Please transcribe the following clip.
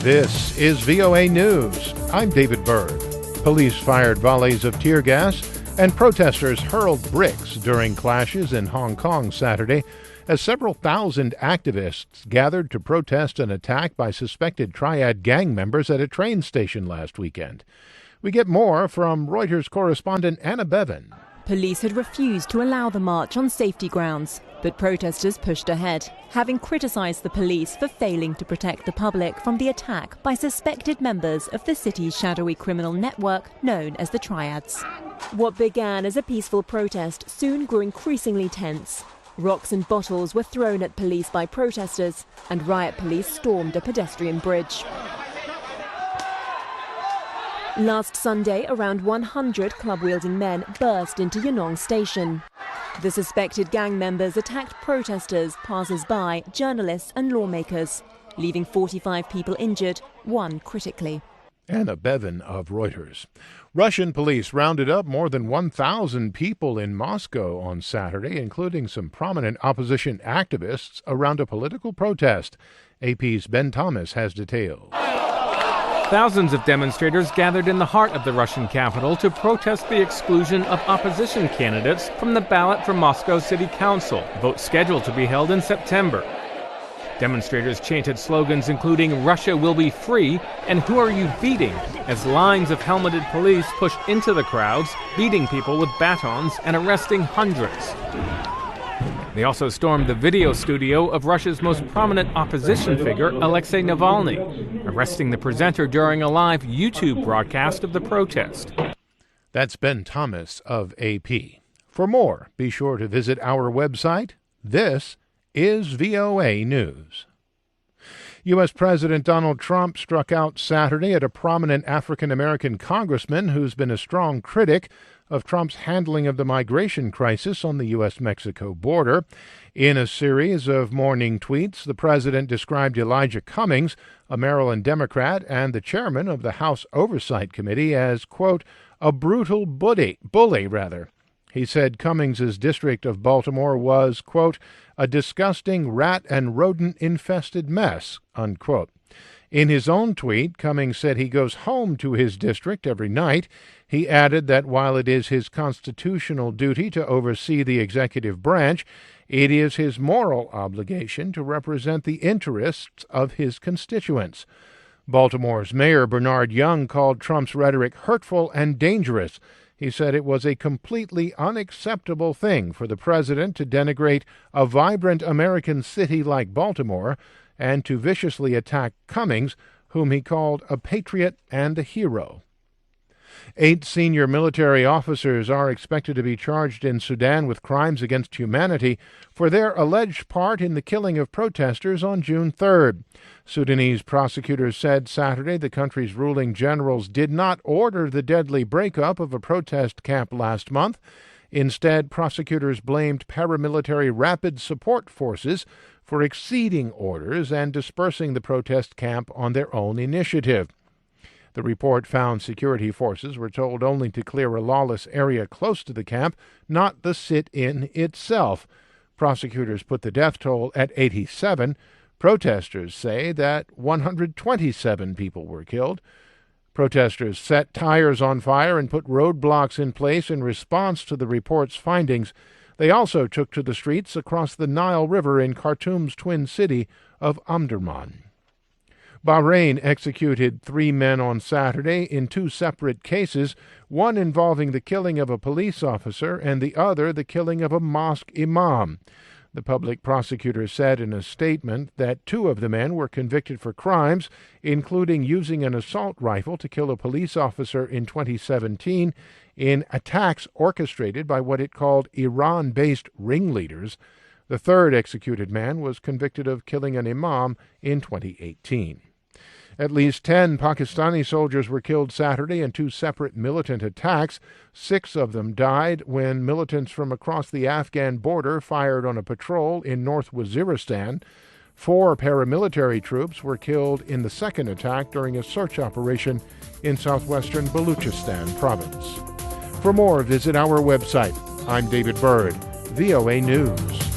This is VOA News. I'm David Byrd. Police fired volleys of tear gas and protesters hurled bricks during clashes in Hong Kong Saturday as several thousand activists gathered to protest an attack by suspected triad gang members at a train station last weekend. We get more from Reuters correspondent Anna Bevan. Police had refused to allow the march on safety grounds, but protesters pushed ahead, having criticised the police for failing to protect the public from the attack by suspected members of the city's shadowy criminal network known as the triads. What began as a peaceful protest soon grew increasingly tense. Rocks and bottles were thrown at police by protesters, and riot police stormed a pedestrian bridge. Last Sunday, around 100 club-wielding men burst into Yonong Station. The suspected gang members attacked protesters, passers-by, journalists and lawmakers, leaving 45 people injured, one critically. Anna Bevan of Reuters. Russian police rounded up more than 1,000 people in Moscow on Saturday, including some prominent opposition activists around a political protest. AP's Ben Thomas has details. Thousands of demonstrators gathered in the heart of the Russian capital to protest the exclusion of opposition candidates from the ballot for Moscow City Council, a vote scheduled to be held in September. Demonstrators chanted slogans including "Russia will be free" and "Who are you beating?" as lines of helmeted police pushed into the crowds, beating people with batons and arresting hundreds. They also stormed the video studio of Russia's most prominent opposition figure, Alexei Navalny, arresting the presenter during a live YouTube broadcast of the protest. That's Ben Thomas of AP. For more, be sure to visit our website. This is VOA News. U.S. President Donald Trump struck out Saturday at a prominent African-American congressman who's been a strong critic of Trump's handling of the migration crisis on the U.S.-Mexico border. In a series of morning tweets, the president described Elijah Cummings, a Maryland Democrat and the chairman of the House Oversight Committee, as, quote, a brutal bully. He said Cummings' district of Baltimore was, quote, a disgusting rat and rodent-infested mess, unquote. In his own tweet, Cummings said he goes home to his district every night. He added that while it is his constitutional duty to oversee the executive branch, it is his moral obligation to represent the interests of his constituents. Baltimore's Mayor Bernard Young called Trump's rhetoric hurtful and dangerous. He said it was a completely unacceptable thing for the president to denigrate a vibrant American city like Baltimore and to viciously attack Cummings, whom he called a patriot and a hero. 8 senior military officers are expected to be charged in Sudan with crimes against humanity for their alleged part in the killing of protesters on June 3rd. Sudanese prosecutors said Saturday the country's ruling generals did not order the deadly breakup of a protest camp last month. Instead, prosecutors blamed paramilitary rapid support forces for exceeding orders and dispersing the protest camp on their own initiative. The report found security forces were told only to clear a lawless area close to the camp, not the sit-in itself. Prosecutors put the death toll at 87. Protesters say that 127 people were killed. Protesters set tires on fire and put roadblocks in place in response to the report's findings. They also took to the streets across the Nile River in Khartoum's twin city of Omdurman. Bahrain executed 3 men on Saturday in 2 separate cases, one involving the killing of a police officer and the other the killing of a mosque imam. The public prosecutor said in a statement that 2 of the men were convicted for crimes, including using an assault rifle to kill a police officer in 2017 in attacks orchestrated by what it called Iran-based ringleaders. The 3rd executed man was convicted of killing an imam in 2018. At least 10 Pakistani soldiers were killed Saturday in 2 separate militant attacks. 6 of them died when militants from across the Afghan border fired on a patrol in North Waziristan. 4 paramilitary troops were killed in the second attack during a search operation in southwestern Baluchistan province. For more, visit our website. I'm David Byrd, VOA News.